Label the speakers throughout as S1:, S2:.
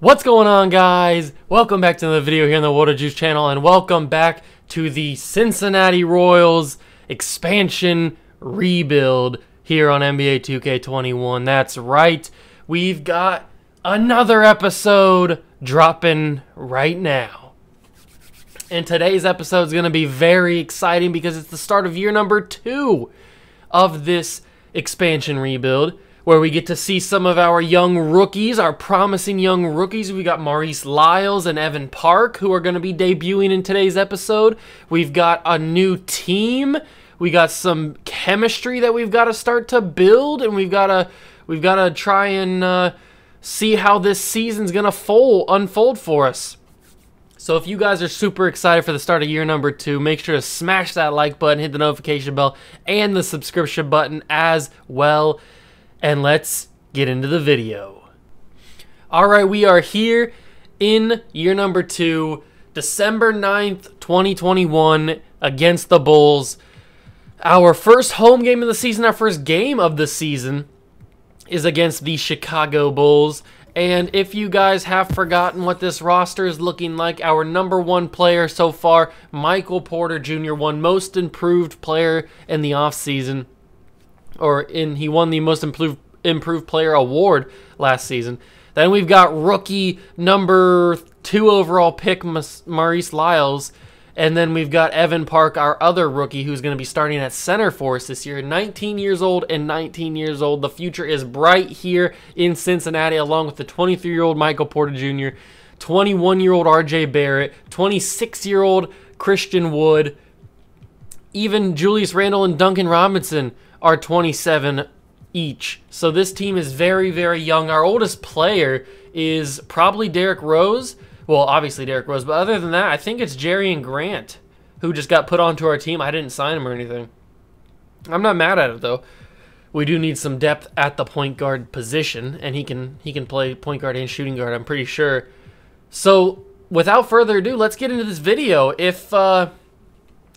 S1: What's going on, guys? Welcome back to another video here on the Water Juice channel, and welcome back to the Cincinnati Royals expansion rebuild here on NBA 2K21. That's right, we've got another episode dropping right now. And today's episode is going to be very exciting because it's the start of year number 2 of this expansion rebuild, where we get to see some of our young rookies, our promising young rookies. We got Maurice Lyles and Evan Park, who are going to be debuting in today's episode. We've got a new team. We got some chemistry that we've got to start to build, and we've got to try and see how this season's going to unfold for us. So if you guys are super excited for the start of year number 2, make sure to smash that like button, hit the notification bell, and the subscription button as well. And let's get into the video. All right, we are here in year number 2, December 9th, 2021, against the Bulls. Our first home game of the season, our first game of the season, is against the Chicago Bulls. And if you guys have forgotten what this roster is looking like, our number 1 player so far, Michael Porter Jr., won Most Improved Player in the offseason. He won the Most Improved Player award last season. Then we've got rookie number 2 overall pick Maurice Lyles, and then we've got Evan Park, our other rookie, who's going to be starting at center for us this year. 19 years old and 19 years old. The future is bright here in Cincinnati, along with the 23-year-old Michael Porter Jr., 21-year-old RJ Barrett, 26-year-old Christian Wood, even Julius Randle and Duncan Robinson are 27 each. So this team is very, very young. Our oldest player is probably Derrick Rose. Well, obviously Derrick Rose, but other than that, I think it's Jerry and Grant, who just got put onto our team. I didn't sign him or anything. I'm not mad at it, though. We do need some depth at the point guard position, and he can play point guard and shooting guard, I'm pretty sure. So without further ado, let's get into this video. If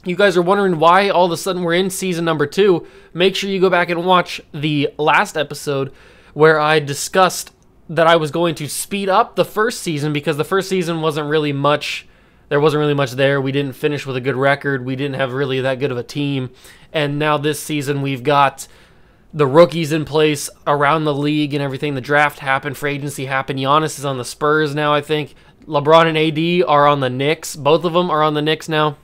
S1: you guys are wondering why all of a sudden we're in season number 2, make sure you go back and watch the last episode where I discussed that I was going to speed up the first season because the first season wasn't really much. There wasn't really much there. We didn't finish with a good record. We didn't have really that good of a team. And now this season we've got the rookies in place around the league and everything. The draft happened, free agency happened. Giannis is on the Spurs now, I think. LeBron and AD are on the Knicks. Both of them are on the Knicks now.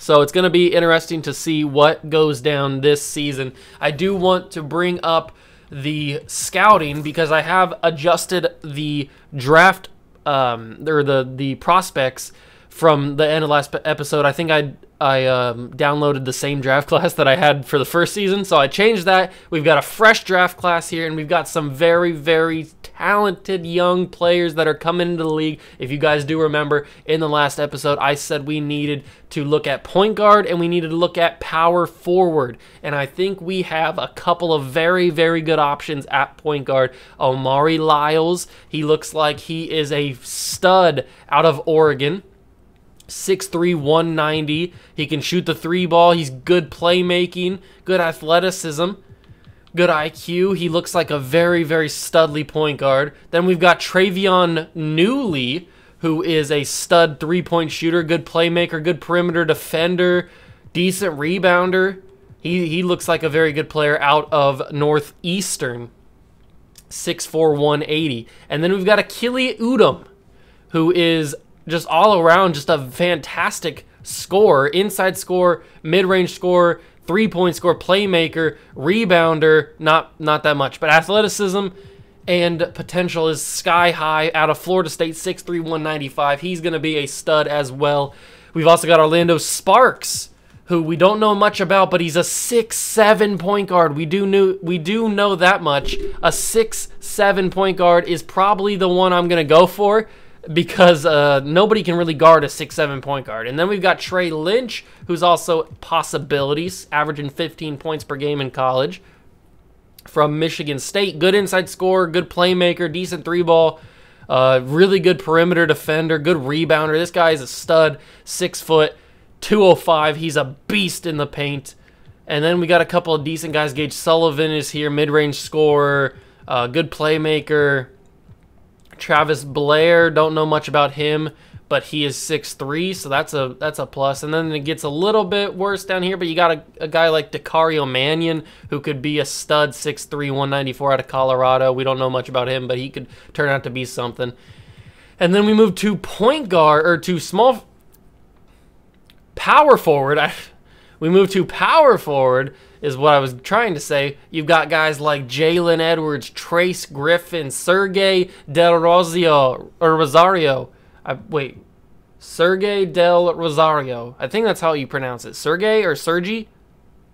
S1: So it's going to be interesting to see what goes down this season. I do want to bring up the scouting because I have adjusted the draft or the prospects from the end of last episode. I think I downloaded the same draft class that I had for the first season, so I changed that. We've got a fresh draft class here, and we've got some very, very talented young players that are coming into the league. If you guys do remember, in the last episode, I said we needed to look at point guard and we needed to look at power forward. And I think we have a couple of very, very good options at point guard. Omari Lyles, he looks like he is a stud out of Oregon. 6'3", 190. He can shoot the 3 ball. He's good playmaking, good athleticism, good IQ. He looks like a very, very studly point guard. Then we've got Travion Newley, who is a stud 3-point shooter, good playmaker, good perimeter defender, decent rebounder. He looks like a very good player out of Northeastern. 6'4", 180. And then we've got Akili Udom, who is just all around just a fantastic scorer, inside scorer, mid-range scorer, 3-point scorer, playmaker, rebounder, not that much, but athleticism and potential is sky high out of Florida State, 6'3", 195. He's going to be a stud as well. We've also got Orlando Sparks, who we don't know much about, but he's a 6'7" point guard. We do know that much. A 6'7" point guard is probably the one I'm going to go for, because nobody can really guard a 6'7" point guard. And then we've got Trey Lynch, who's also possibilities, averaging 15 points per game in college from Michigan State. Good inside scorer, good playmaker, decent 3-ball, really good perimeter defender, good rebounder. This guy is a stud, 6 foot, 205. He's a beast in the paint. And then we got a couple of decent guys. Gage Sullivan is here, mid-range scorer, good playmaker. Travis Blair, don't know much about him, but he is 6'3", so that's a plus. And then it gets a little bit worse down here, but you got a guy like Dacario Mannion, who could be a stud, 6'3", 194 out of Colorado. We don't know much about him, but he could turn out to be something. And then we move to point guard, or to small power forward. We move to power forward is what I was trying to say. You've got guys like Jalen Edwards, Trace Griffin, Sergey Del Rosario. Sergey Del Rosario. I think that's how you pronounce it. Sergey or Sergi?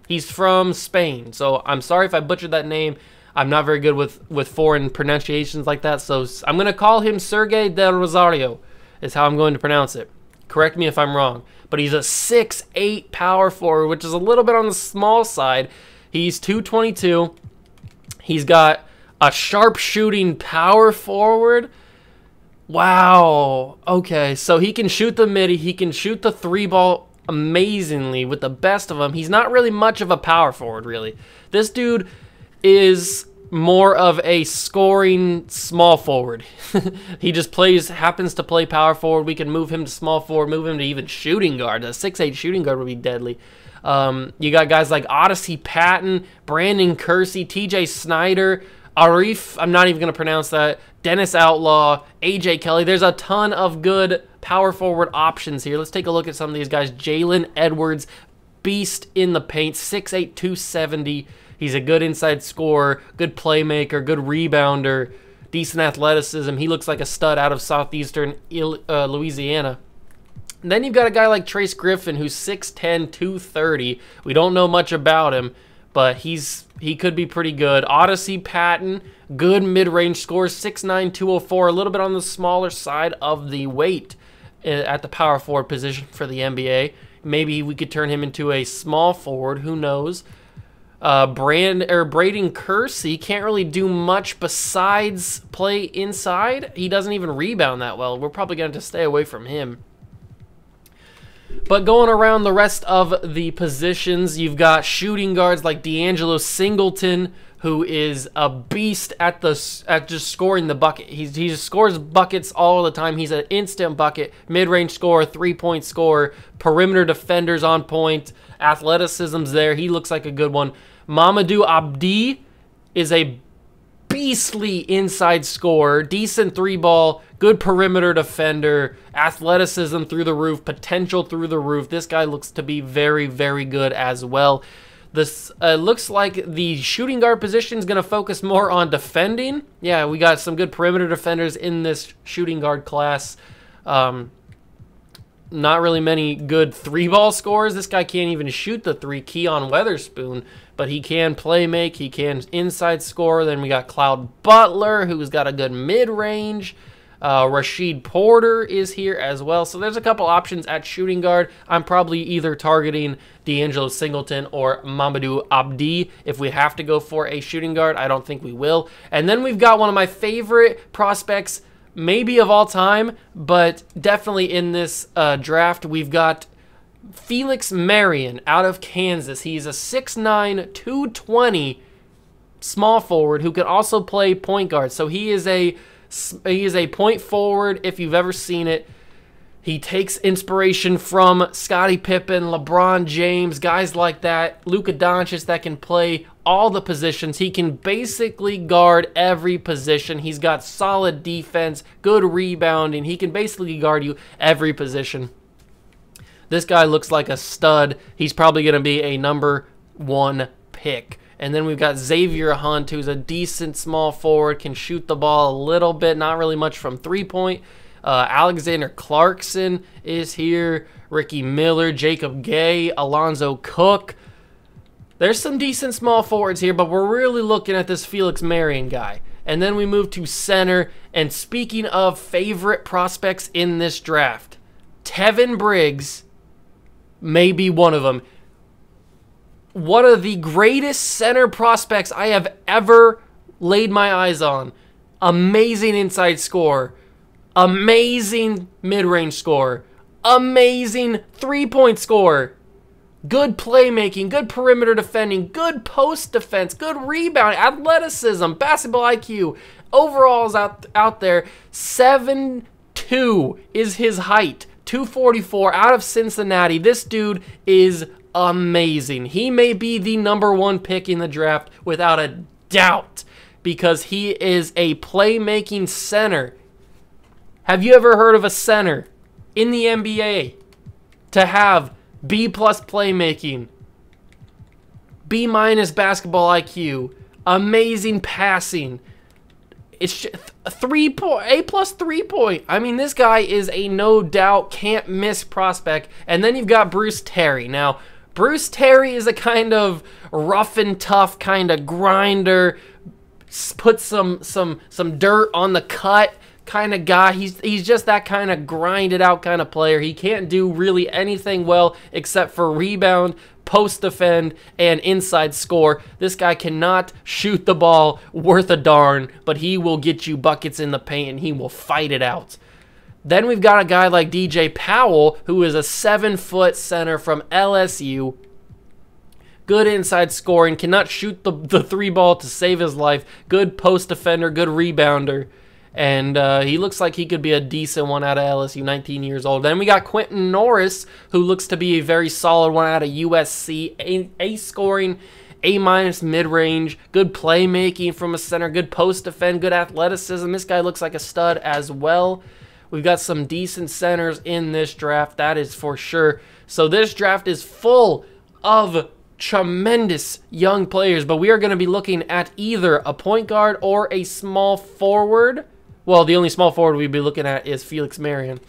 S1: He's from Spain. So I'm sorry if I butchered that name. I'm not very good with foreign pronunciations like that. So I'm going to call him Sergey Del Rosario is how I'm going to pronounce it. Correct me if I'm wrong. But he's a 6'8" power forward, which is a little bit on the small side. He's 222. He's got a sharp shooting power forward. Wow. Okay, so he can shoot the midi. He can shoot the three ball amazingly with the best of them. He's not really much of a power forward, really. This dude is more of a scoring small forward. He just happens to play power forward. We can move him to small forward, move him to even shooting guard. A 6'8" shooting guard would be deadly. You got guys like Odyssey Patton, Brandon Kersey, TJ Snyder, Arif, I'm not even going to pronounce that, Dennis Outlaw, AJ Kelly. There's a ton of good power forward options here. Let's take a look at some of these guys. Jalen Edwards, beast in the paint, 6'8", 270. He's a good inside scorer, good playmaker, good rebounder, decent athleticism. He looks like a stud out of southeastern Louisiana. And then you've got a guy like Trace Griffin, who's 6'10", 230. We don't know much about him, but he could be pretty good. Odyssey Patton, good mid-range scorer, 6'9", 204, a little bit on the smaller side of the weight at the power forward position for the NBA. Maybe we could turn him into a small forward, who knows. Braden Kersey can't really do much besides play inside. He doesn't even rebound that well. We're probably going to stay away from him. But going around the rest of the positions, you've got shooting guards like D'Angelo Singleton, who is a beast at just scoring the bucket. He just scores buckets all the time. He's an instant bucket, mid-range scorer, three-point scorer, perimeter defenders on point, athleticism's there. He looks like a good one. Mamadou Abdi is a beastly inside scorer, decent three ball, good perimeter defender, athleticism through the roof, potential through the roof. This guy looks to be very, very good as well. This looks like the shooting guard position is going to focus more on defending. Yeah, we got some good perimeter defenders in this shooting guard class. Not really many good three-ball scorers. This guy can't even shoot the three, Keon Weatherspoon, but he can play make. He can inside score. Then we got Cloud Butler, who's got a good mid-range. Rashid Porter is here as well. So there's a couple options at shooting guard. I'm probably either targeting D'Angelo Singleton or Mamadou Abdi. If we have to go for a shooting guard, I don't think we will. And then we've got one of my favorite prospects, maybe of all time, but definitely in this draft. We've got Felix Marion out of Kansas. He's a 6'9", 220 small forward who can also play point guard. So he is a point forward if you've ever seen it. He takes inspiration from Scottie Pippen, LeBron James, guys like that, Luka Doncic that can play all the positions. He can basically guard every position. He's got solid defense, good rebounding. He can basically guard you every position. This guy looks like a stud. He's probably going to be a #1 pick. And then we've got Xavier Hunt, who's a decent small forward, can shoot the ball a little bit, not really much from three-point. Alexander Clarkson is here. Ricky Miller, Jacob Gay, Alonzo Cook. There's some decent small forwards here, but we're really looking at this Felix Marion guy. And then we move to center. And speaking of favorite prospects in this draft, Tevin Briggs may be one of them. One of the greatest center prospects I have ever laid my eyes on. Amazing inside scorer. Amazing mid-range scorer. Amazing three-point scorer. Good playmaking, good perimeter defending, good post defense, good rebound, athleticism, basketball IQ. Overall is out there. 7'2" is his height. 244 out of Cincinnati. This dude is amazing. He may be the #1 pick in the draft without a doubt because he is a playmaking center. Have you ever heard of a center in the NBA to have B+ playmaking, B- basketball IQ, amazing passing? It's A+ 3-point. I mean, this guy is a no doubt can't miss prospect. And then you've got Bruce Terry. Now, Bruce Terry is a kind of rough and tough kind of grinder, put some dirt on the cut kind of guy. He's just that kind of grinded out kind of player. He can't do really anything well except for rebound, post defend, and inside score. This guy cannot shoot the ball worth a darn, but he will get you buckets in the paint and he will fight it out. Then we've got a guy like DJ Powell, who is a 7-foot center from LSU. Good inside scoring, cannot shoot the three ball to save his life. Good post defender, good rebounder. And he looks like he could be a decent one out of LSU, 19 years old. Then we got Quentin Norris, who looks to be a very solid one out of USC. A scoring, A- mid-range, good playmaking from a center, good post defend, good athleticism. This guy looks like a stud as well. We've got some decent centers in this draft, that is for sure. So this draft is full of tremendous young players, but we are going to be looking at either a point guard or a small forward. Well, the only small forward we'd be looking at is Felix Marion.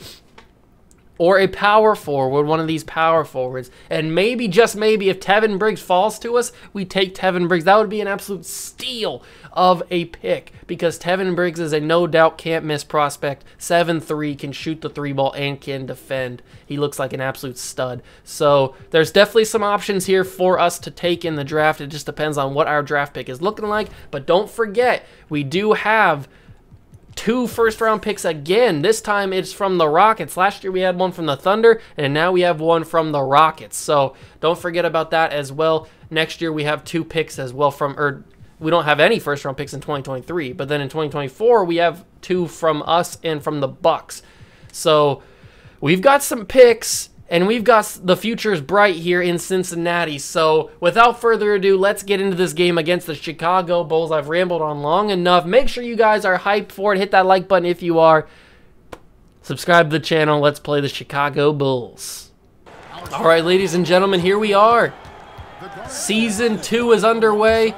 S1: Or a power forward, one of these power forwards. And maybe, just maybe, if Tevin Briggs falls to us, we take Tevin Briggs. That would be an absolute steal of a pick because Tevin Briggs is a no-doubt can't-miss prospect. 7'3", can shoot the three ball and can defend. He looks like an absolute stud. So there's definitely some options here for us to take in the draft. It just depends on what our draft pick is looking like. But don't forget, we do have 2 first-round picks again. This time it's from the Rockets. Last year we had one from the Thunder, and now we have one from the Rockets. So don't forget about that as well. Next year we have 2 picks as well we don't have any first-round picks in 2023, but then in 2024 we have 2 from us and from the Bucks. So we've got some picks, and we've got the future's bright here in Cincinnati. So without further ado, let's get into this game against the Chicago Bulls. I've rambled on long enough. Make sure you guys are hyped for it. Hit that like button if you are. Subscribe to the channel. Let's play the Chicago Bulls. All right, ladies and gentlemen, here we are. Season 2 is underway.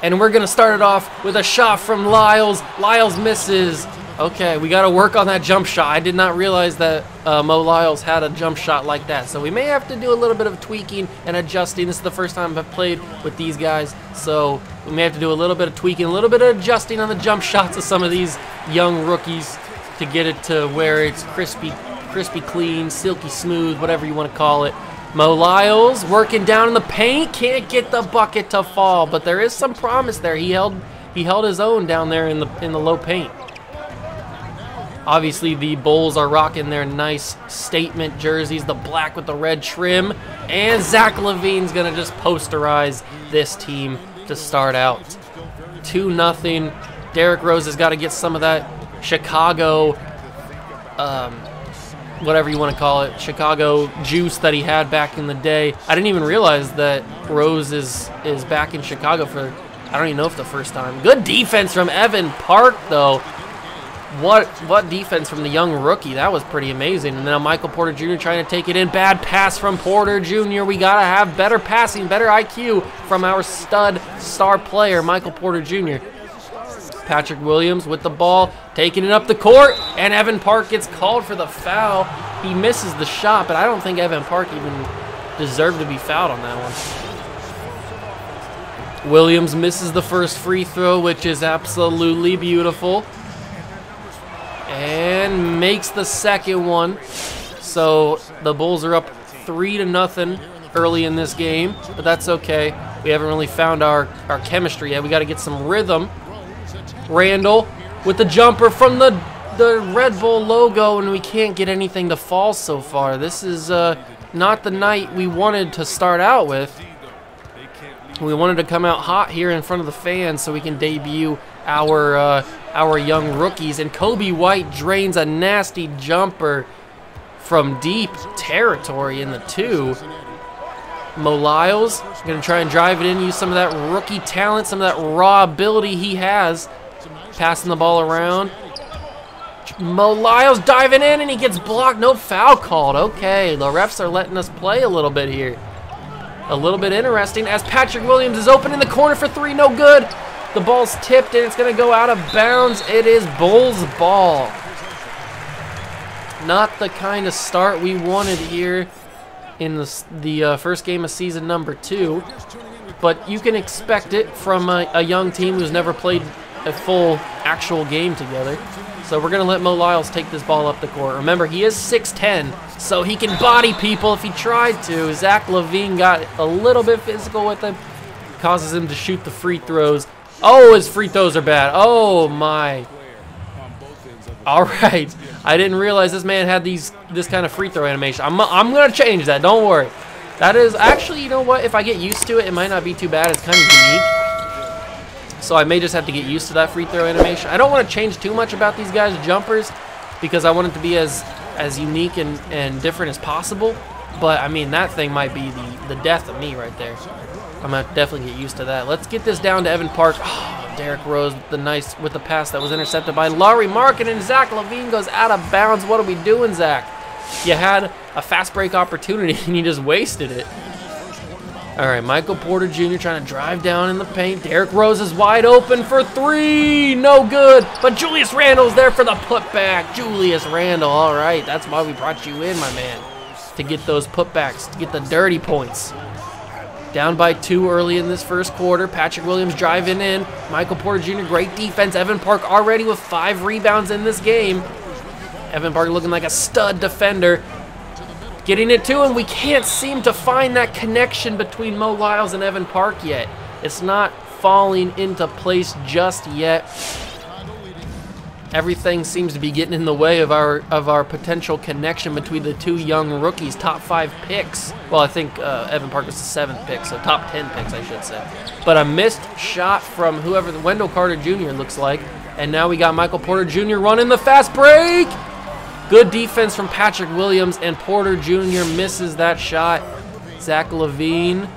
S1: And we're going to start it off with a shot from Lyles. Lyles misses. Okay, we got to work on that jump shot. I did not realize that Mo Lyles had a jump shot like that. So we may have to do a little bit of tweaking and adjusting. This is the first time I've played with these guys. So we may have to do a little bit of tweaking, a little bit of adjusting on the jump shots of some of these young rookies to get it to where it's crispy clean, silky smooth, whatever you want to call it. Mo Lyles working down in the paint. Can't get the bucket to fall, but there is some promise there. He held his own down there in the low paint. Obviously, the Bulls are rocking their nice statement jerseys, the black with the red trim. And Zach LaVine's going to just posterize this team to start out. 2-0. Derrick Rose has got to get some of that Chicago, whatever you want to call it, Chicago juice that he had back in the day. I didn't even realize that Rose is back in Chicago for, I don't even know if the first time. Good defense from Evan Park, though. What defense from the young rookie. That was pretty amazing. And now Michael Porter Jr. trying to take it in. Bad pass from Porter Jr. We got to have better passing, better IQ from our stud star player, Michael Porter Jr. Patrick Williams with the ball, taking it up the court, and Evan Park gets called for the foul. He misses the shot, but I don't think Evan Park even deserved to be fouled on that one. Williams misses the first free throw, which is absolutely beautiful, and makes the second one. So the Bulls are up 3-0 early in this game, but that's okay. We haven't really found our chemistry yet. We got to get some rhythm. Randall with the jumper from the Red Bull logo, and we can't get anything to fall so far. This is not the night we wanted to start out with. We wanted to come out hot here in front of the fans so we can debut our young rookies. And Kobe White drains a nasty jumper from deep territory in the 2. Mo Lyles going to try and drive it in, use some of that rookie talent, some of that raw ability he has. Passing the ball around. Mo Lyles diving in, and he gets blocked. No foul called. Okay, the refs are letting us play a little bit here. A little bit interesting as Patrick Williams is open in the corner for 3. No good. The ball's tipped, and it's going to go out of bounds. It is Bulls ball. Not the kind of start we wanted here in the first game of season number 2. But you can expect it from a young team who's never played a full actual game together. So we're going to let Mo Lyles take this ball up the court. Remember, he is 6'10", so he can body people if he tried to. Zach LaVine got a little bit physical with him. Causes him to shoot the free throws. Oh, his free throws are bad. Oh, my. All right. I didn't realize this man had this kind of free throw animation. I'm going to change that. Don't worry. That is actually, you know what? If I get used to it, it might not be too bad. It's kind of unique. So I may just have to get used to that free throw animation. I don't want to change too much about these guys' jumpers because I want it to be as unique and different as possible. But, I mean, that thing might be the death of me right there. I'm going to definitely get used to that. Let's get this down to Evan Park. Oh, Derrick Rose with the pass that was intercepted by Larry Markin, and Zach LaVine goes out of bounds. What are we doing, Zach? You had a fast break opportunity, and you just wasted it. All right, Michael Porter Jr. trying to drive down in the paint. Derrick Rose is wide open for 3. No good. But Julius Randle's there for the putback. Julius Randle, all right. That's why we brought you in, my man, to get those putbacks, to get the dirty points. Down by 2 early in this first quarter. Patrick Williams driving in. Michael Porter Jr., great defense. Evan Park already with 5 rebounds in this game. Evan Park looking like a stud defender. Getting it to him, we can't seem to find that connection between Mo Lyles and Evan Park yet. It's not falling into place just yet. Everything seems to be getting in the way of our potential connection between the 2 young rookies, top 5 picks. Well, I think Evan Park was the 7th pick, so top 10 picks, I should say. But a missed shot from whoever, Wendell Carter Jr. looks like. And now we got Michael Porter Jr. running the fast break. Good defense from Patrick Williams, and Porter Jr. misses that shot. Zach LaVine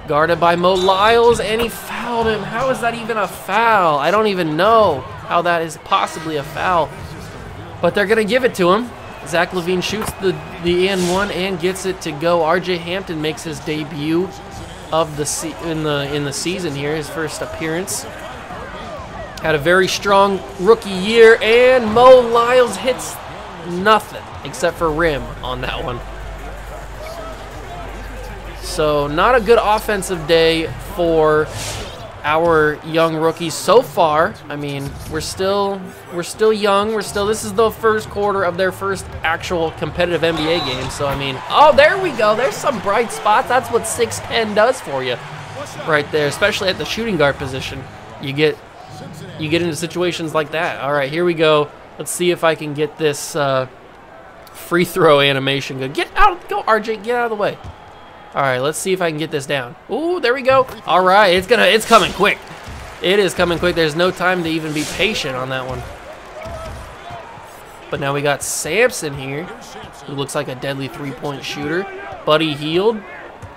S1: guarded by Mo Lyles, and he fouled him. How is that even a foul? I don't even know how that is possibly a foul. But they're going to give it to him. Zach LaVine shoots the and-1 and gets it to go. R.J. Hampton makes his debut of in the season here, his first appearance. Had a very strong rookie year, and Mo Lyles hits nothing except for rim on that one. So not a good offensive day for our young rookies so far. I mean, we're still young. This is the first quarter of their first actual competitive NBA game. So I mean, oh, there we go. There's some bright spots. That's what 6'10" does for you right there, especially at the shooting guard position. You get into situations like that. All right, here we go. Let's see if I can get this free throw animation good. Get out, go RJ, get out of the way. All right, let's see if I can get this down. Ooh, there we go. All right, it's coming quick. It is coming quick. There's no time to even be patient on that one. But now we got Sampson here, who looks like a deadly three-point shooter. Buddy Hield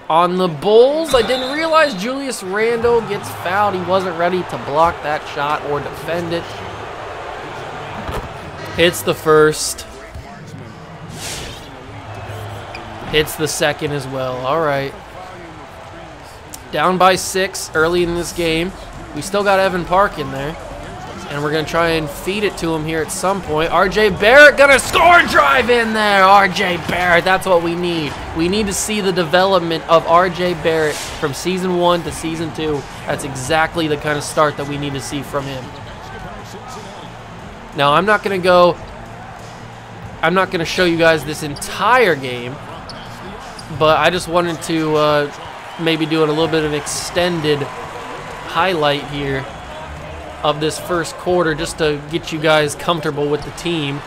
S1: on the Bulls. I didn't realize Julius Randle gets fouled. He wasn't ready to block that shot or defend it. Hits the first. Hits the second as well. All right. Down by 6 early in this game. We still got Evan Park in there. And we're going to try and feed it to him here at some point. RJ Barrett going to score and drive in there. RJ Barrett, that's what we need. We need to see the development of RJ Barrett from Season 1 to Season 2. That's exactly the kind of start that we need to see from him. Now, I'm not going to show you guys this entire game, but I just wanted to maybe do a little bit of an extended highlight here of this first quarter just to get you guys comfortable with the team.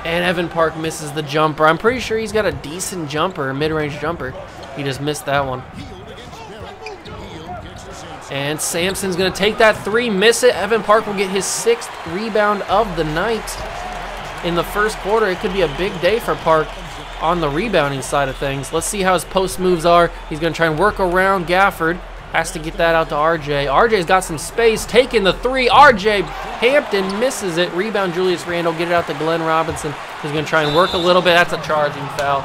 S1: And Evan Park misses the jumper. I'm pretty sure he's got a decent jumper, a mid-range jumper. He just missed that one. And Sampson's going to take that three, miss it. Evan Park will get his 6th rebound of the night in the first quarter. It could be a big day for Park on the rebounding side of things. Let's see how his post moves are. He's going to try and work around Gafford. Has to get that out to RJ. RJ's got some space, taking the three. RJ Hampton misses it. Rebound Julius Randle. Get it out to Glenn Robinson. He's going to try and work a little bit. That's a charging foul.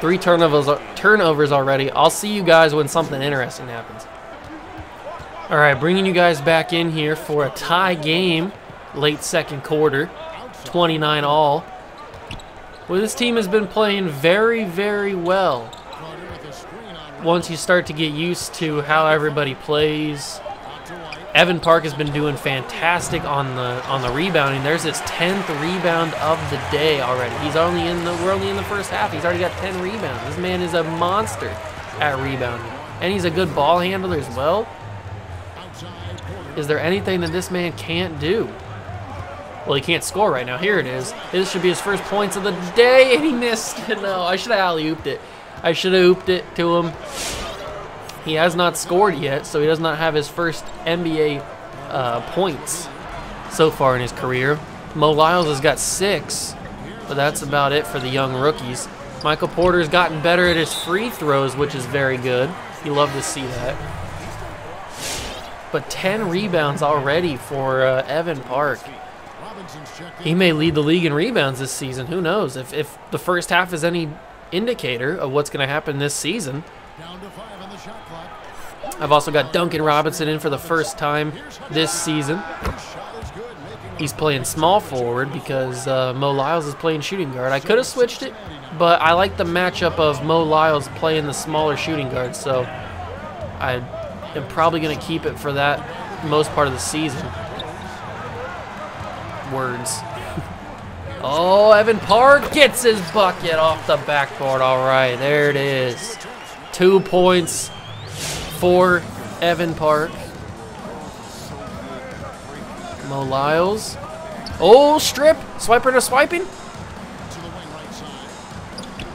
S1: 3 turnovers already. I'll see you guys when something interesting happens. All right, bringing you guys back in here for a tie game, late second quarter, 29 all. Well, this team has been playing very, very well. Once you start to get used to how everybody plays, Evan Park has been doing fantastic on the rebounding. There's his 10th rebound of the day already. We're only in the first half. He's already got 10 rebounds. This man is a monster at rebounding, and he's a good ball handler as well. Is there anything that this man can't do? Well, he can't score right now. Here it is. This should be his first points of the day, and he missed. No, I should have alley-ooped it. I should have ooped it to him. He has not scored yet, so he does not have his first NBA points so far in his career. Mo Lyles has got 6, but that's about it for the young rookies. Michael Porter's gotten better at his free throws, which is very good. You love to see that. But 10 rebounds already for Evan Park. He may lead the league in rebounds this season. Who knows? If the first half is any indicator of what's going to happen this season. I've also got Duncan Robinson in for the first time this season. He's playing small forward because Mo Lyles is playing shooting guard. I could have switched it, but I like the matchup of Mo Lyles playing the smaller shooting guard, so I am probably going to keep it for that most part of the season. Words. Oh, Evan Park gets his bucket off the backboard. All right, there it is. 2 points for Evan Park. Mo Lyles. Oh, strip. Swiper to swiping.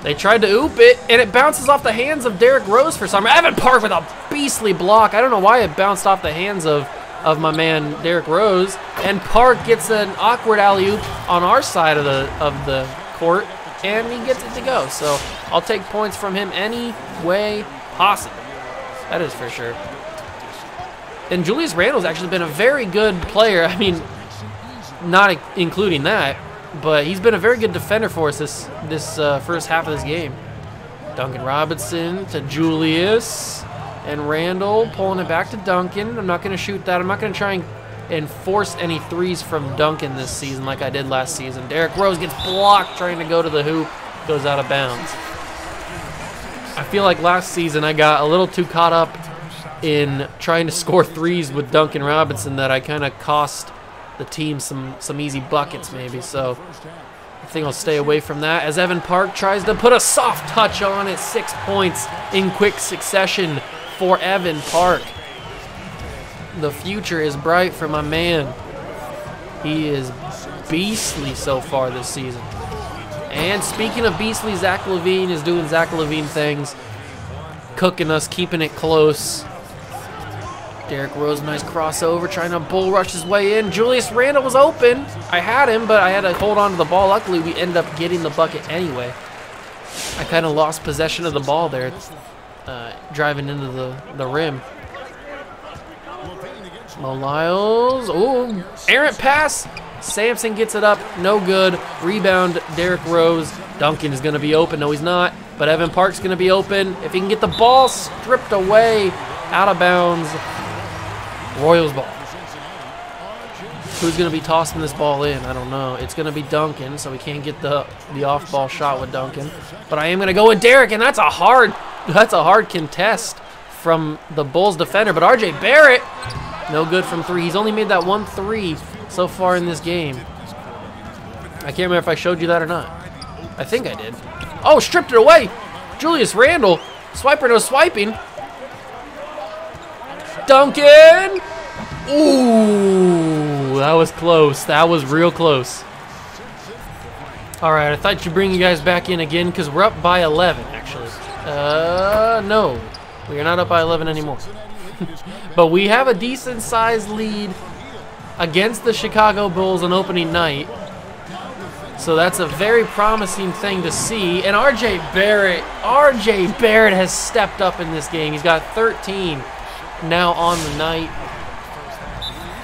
S1: They tried to oop it, and it bounces off the hands of Derrick Rose for some reason. Evan Park with a beastly block. I don't know why it bounced off the hands of my man Derrick Rose, and Park gets an awkward alley-oop on our side of the court, and he gets it to go. So I'll take points from him any way possible. That is for sure. And Julius Randle's actually been a very good player. I mean, not including that, but he's been a very good defender for us this first half of this game. Duncan Robinson to Julius. And Randle pulling it back to Duncan. I'm not going to shoot that. I'm not going to try and force any threes from Duncan this season like I did last season. Derrick Rose gets blocked trying to go to the hoop. Goes out of bounds. I feel like last season I got a little too caught up in trying to score threes with Duncan Robinson that I kind of cost the team some easy buckets maybe. So I think I'll stay away from that as Evan Park tries to put a soft touch on it. 6 points in quick succession for Evan Park. The future is bright for my man. He is beastly so far this season. And speaking of beastly, Zach LaVine is doing Zach LaVine things, cooking us, keeping it close. Derrick Rose, nice crossover, trying to bull rush his way in. Julius Randle was open. I had him, but I had to hold on to the ball. Luckily, we ended up getting the bucket anyway. I kind of lost possession of the ball there. Driving into the rim. Mo Lyles. Oh, errant pass. Sampson gets it up. No good. Rebound, Derrick Rose. Duncan is going to be open. No, he's not. But Evan Park's going to be open. If he can get the ball stripped away, out of bounds. Royals ball. Who's going to be tossing this ball in? I don't know. It's going to be Duncan, so we can't get the off-ball shot with Duncan. But I am going to go with Derrick, and that's a hard contest from the Bulls defender. But RJ Barrett, no good from 3. He's only made that 1 3 so far in this game. I can't remember if I showed you that or not. I think I did. Oh, stripped it away. Julius Randle, swiper no swiping. Duncan. Ooh. that was close. That was real close. All right, I thought you'd bring you guys back in again because we're up by 11, actually. No, we are not up by 11 anymore. But we have a decent-sized lead against the Chicago Bulls on opening night. So that's a very promising thing to see. And RJ Barrett has stepped up in this game. He's got 13 now on the night.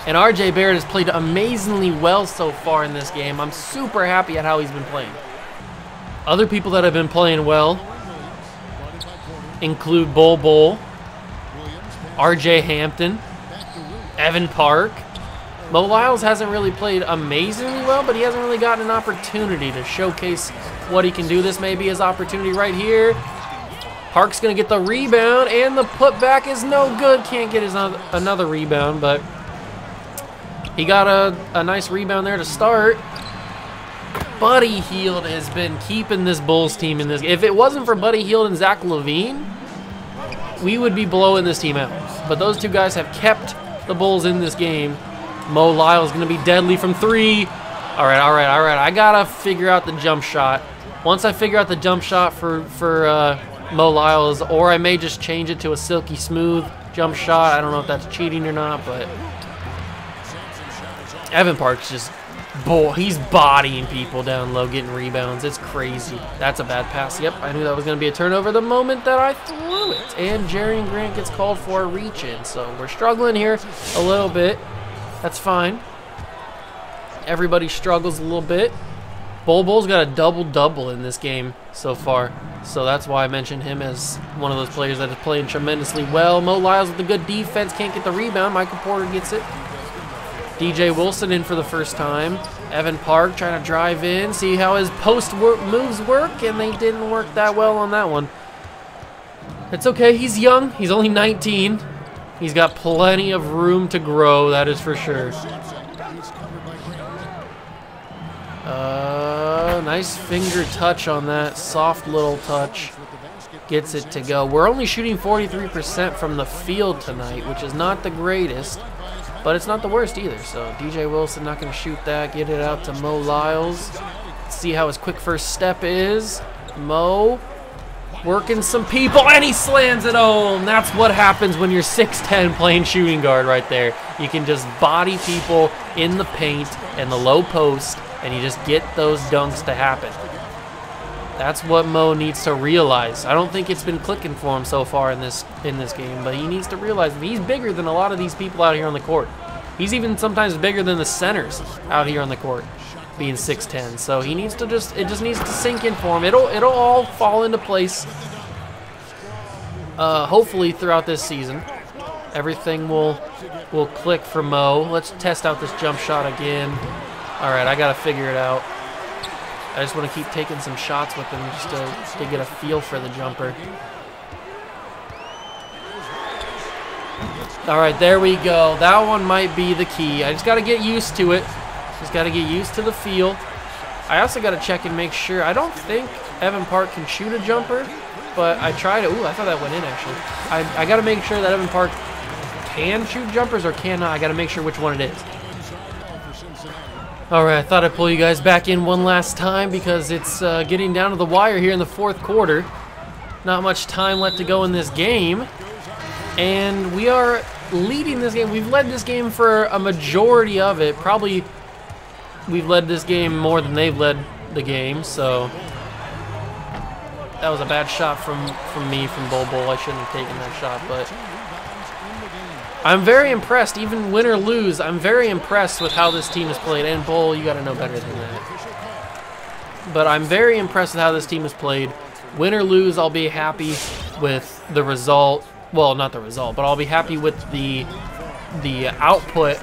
S1: And RJ Barrett has played amazingly well so far in this game. I'm super happy at how he's been playing. Other people that have been playing well include Bol, RJ Hampton, Evan Park. Mo Lyles hasn't really played amazingly well, but he hasn't really gotten an opportunity to showcase what he can do. This may be his opportunity right here. Park's going to get the rebound, and the putback is no good. Can't get his another rebound, but he got a nice rebound there to start. Buddy Hield has been keeping this Bulls team in this. If it wasn't for Buddy Hield and Zach LaVine, we would be blowing this team out. But those two guys have kept the Bulls in this game. Mo Lyles is going to be deadly from three. All right. I got to figure out the jump shot. Once I figure out the jump shot for Mo Lyles, or I may just change it to a silky smooth jump shot. I don't know if that's cheating or not, but Evan Park's just, boy, he's bodying people down low, getting rebounds. It's crazy. That's a bad pass. Yep, I knew that was going to be a turnover the moment that I threw it. And Jerian Grant gets called for a reach-in, so we're struggling here a little bit. That's fine. Everybody struggles a little bit. Bol's got a double-double in this game so far, so that's why I mentioned him as one of those players that is playing tremendously well. Mo Lyles with a good defense, can't get the rebound. Michael Porter gets it. DJ Wilson in for the first time. Evan Park trying to drive in, see how his post moves work, and they didn't work that well on that one. It's okay, he's young, he's only 19. He's got plenty of room to grow, that is for sure. Nice finger touch on that, soft little touch. Gets it to go. We're only shooting 43% from the field tonight, which is not the greatest, but it's not the worst either. So DJ Wilson not going to shoot that. Get it out to Mo Lyles. See how his quick first step is. Mo working some people, and he slams it home. That's what happens when you're 6'10" playing shooting guard right there. You can just body people in the paint and the low post, and you just get those dunks to happen. That's what Mo needs to realize. I don't think it's been clicking for him so far in this game, but he needs to realize that he's bigger than a lot of these people out here on the court. He's even sometimes bigger than the centers out here on the court, being 6'10". So he needs to it just needs to sink in for him. It'll all fall into place. Hopefully throughout this season, everything will click for Mo. Let's test out this jump shot again. All right, I gotta figure it out. I just want to keep taking some shots with him just to get a feel for the jumper. All right, there we go. That one might be the key. I just got to get used to it. Just got to get used to the feel. I also got to check and make sure. I don't think Evan Park can shoot a jumper, but I tried it. Ooh, I thought that went in, actually. I got to make sure that Evan Park can shoot jumpers or cannot. I got to make sure which one it is. All right, I thought I'd pull you guys back in one last time because it's getting down to the wire here in the fourth quarter. Not much time left to go in this game. And we are leading this game. We've led this game for a majority of it. Probably we've led this game more than they've led the game. So that was a bad shot from me, from Bol. I shouldn't have taken that shot, but I'm very impressed. Even win or lose, I'm very impressed with how this team has played. And Bol, you got to know better than that. But I'm very impressed with how this team has played. Win or lose, I'll be happy with the result. Well, not the result, but I'll be happy with the output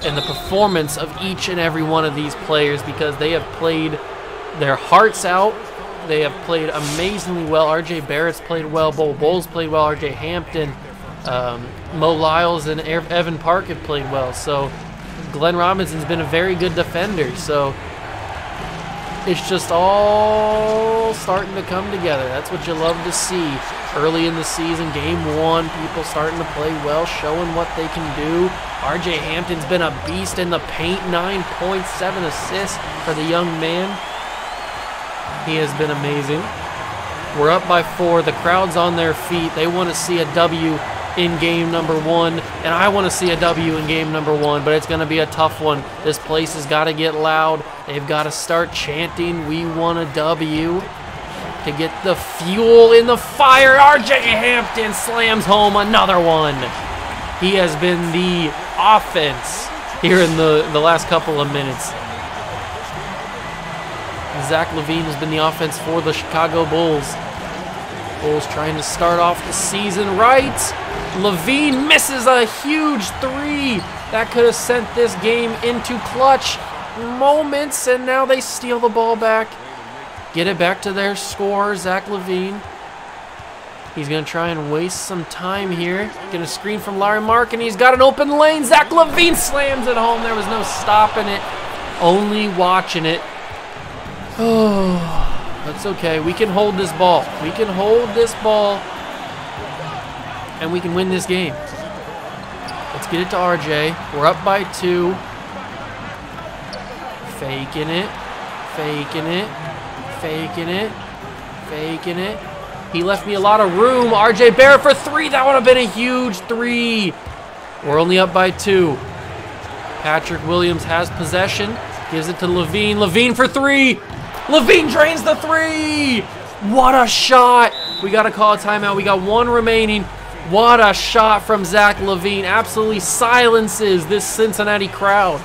S1: and the performance of each and every one of these players because they have played their hearts out. They have played amazingly well. RJ Barrett's played well. Bol's played well. RJ Hampton, Mo Lyles, and Evan Park have played well. So Glenn Robinson's been a very good defender. So It's just all starting to come together. That's what you love to see. Early in the season, game 1, people starting to play well, showing what they can do. RJ Hampton's been a beast in the paint, 9 points, 7 assists for the young man. He has been amazing. We're up by 4. The crowd's on their feet. They want to see a W in game number 1, and I want to see a W in game number 1, but it's going to be a tough one. This place has got to get loud. They've got to start chanting, "We want a W," to get the fuel in the fire. RJ Hampton slams home another one. He has been the offense here in the last couple of minutes. Zach LaVine has been the offense for the Chicago Bulls. Bulls trying to start off the season right. LaVine misses a huge 3. That could have sent this game into clutch moments, and now they steal the ball back. Get it back to their scorer, Zach LaVine. He's going to try and waste some time here. Going to screen from Larry Mark, and he's got an open lane. Zach LaVine slams it home. There was no stopping it, only watching it. Oh, that's okay. We can hold this ball. We can hold this ball, and we can win this game. Let's get it to RJ. We're up by 2. Faking it. Faking it. Faking it. Faking it. He left me a lot of room. RJ Barrett for 3. That would have been a huge 3. We're only up by 2. Patrick Williams has possession. Gives it to LaVine. LaVine for 3. LaVine drains the 3. What a shot. We got to call a timeout. We got 1 remaining. What a shot from Zach LaVine. Absolutely silences this Cincinnati crowd.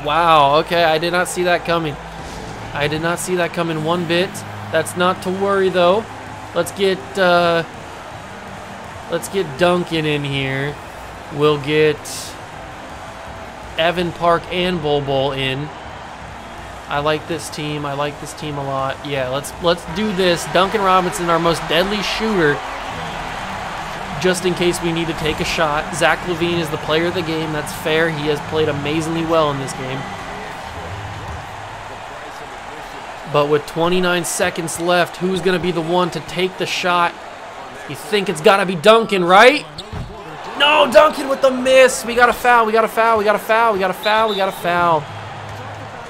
S1: Wow. Okay, I did not see that coming. I did not see that coming one bit. That's not to worry though. Let's get Duncan in here. We'll get Evan Park and Bol Bol in. I like this team. I like this team a lot. Yeah, let's do this. Duncan Robinson, our most deadly shooter, just in case we need to take a shot. Zach LaVine is the player of the game. That's fair. He has played amazingly well in this game. But with 29 seconds left, who's going to be the one to take the shot? You think it's got to be Duncan, right? No, Duncan with the miss. We got a foul. We got a foul. We got a foul. We got a foul. We got a foul.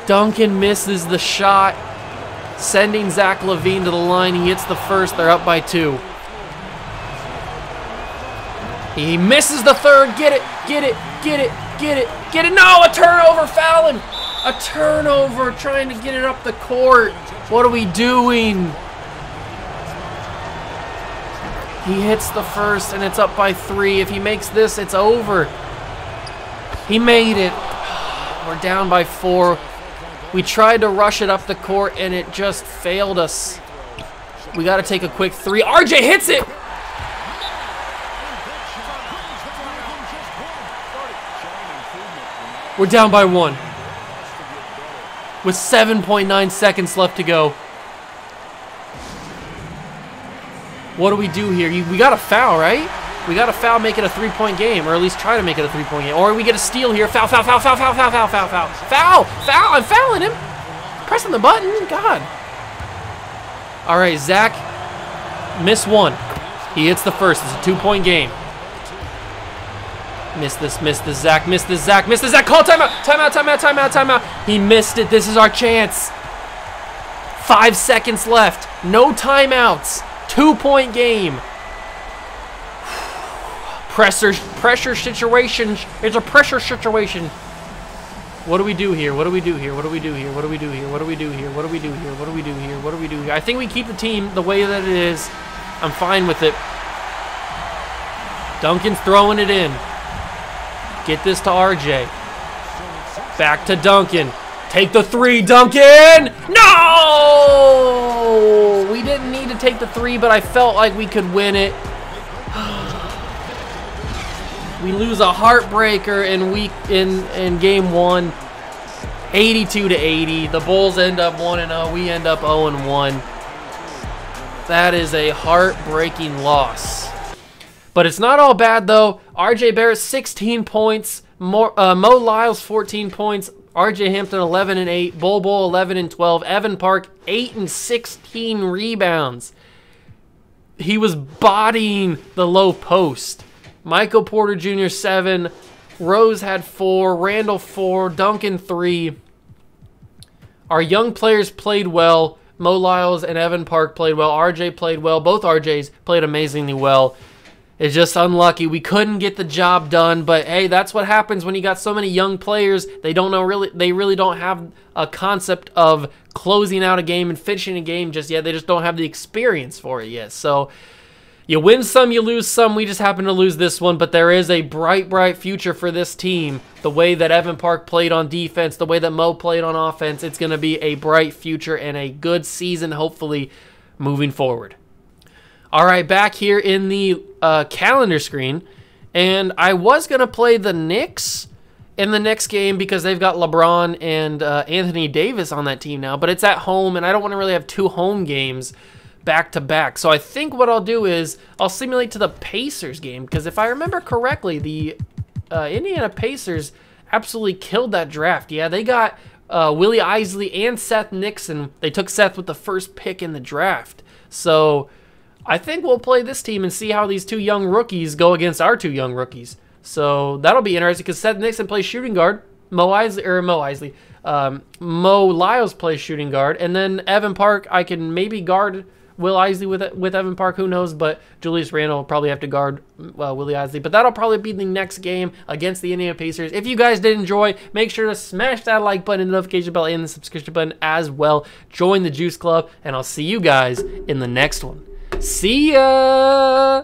S1: Duncan misses the shot, sending Zach LaVine to the line. He hits the first. They're up by 2. He misses the third. Get it. Get it. Get it. Get it. Get it. No, a turnover. Foul him. A turnover, trying to get it up the court. What are we doing? He hits the first, and it's up by 3. If he makes this, it's over. He made it. We're down by 4. We tried to rush it up the court, and it just failed us. We got to take a quick 3. RJ hits it. We're down by 1. With 7.9 seconds left to go. What do we do here? We got a foul, right? We got a foul, make it a 3-point game, or at least try to make it a 3-point game. Or we get a steal here. Foul, foul, foul, foul, foul, foul, foul, foul, foul. Foul! Foul! I'm fouling him. Pressing the button. God. All right, Zach. Miss 1. He hits the first. It's a 2-point game. Miss this, Zach, miss this, Zach, miss this, Zach. Call timeout, timeout, timeout, timeout, timeout. He missed it. This is our chance. 5 seconds left. No timeouts. 2-point game. Pressure situation. It's a pressure situation. What do we do here? What do we do here? What do we do here? What do we do here? What do we do here? What do we do here? What do we do here? What do we do here? I think we keep the team the way that it is. I'm fine with it. Duncan's throwing it in. Get this to RJ. Back to Duncan. Take the 3, Duncan! No! We didn't need to take the 3, but I felt like we could win it. We lose a heartbreaker in game 1. 82-80. The Bulls end up 1-0. We end up 0-1. That is a heartbreaking loss. But it's not all bad, though. RJ Barrett, 16 points. Mo Lyles, 14 points. RJ Hampton 11 and 8, Bol Bol 11 and 12, Evan Park 8 and 16 rebounds. He was bodying the low post. Michael Porter Jr. 7, Rose had 4, Randall 4, Duncan 3. Our young players played well. Mo Lyles and Evan Park played well. RJ played well. Both RJs played amazingly well. It's just unlucky. We couldn't get the job done, but hey, that's what happens when you got so many young players. They really don't have a concept of closing out a game and finishing a game just yet. They just don't have the experience for it yet. So you win some, you lose some. We just happen to lose this one, but there is a bright, bright future for this team. The way that Evan Park played on defense, the way that Mo played on offense, it's going to be a bright future and a good season, hopefully, moving forward. All right, back here in the calendar screen, and I was going to play the Knicks in the next game because they've got LeBron and Anthony Davis on that team now, but it's at home, and I don't want to really have 2 home games back-to-back. So I think what I'll do is I'll simulate to the Pacers game, because if I remember correctly, the Indiana Pacers absolutely killed that draft. Yeah, they got Willie Isley and Seth Nixon. They took Seth with the first pick in the draft. So I think we'll play this team and see how these 2 young rookies go against our 2 young rookies. So that'll be interesting because Seth Nixon plays shooting guard. Mo Lyles plays shooting guard. And then Evan Park, I can maybe guard Will Isley with Evan Park, who knows, but Julius Randle will probably have to guard Willie Isley. But that'll probably be the next game against the Indiana Pacers. If you guys did enjoy, make sure to smash that like button, the notification bell, and the subscription button as well. Join the Juice Club, and I'll see you guys in the next one. See ya!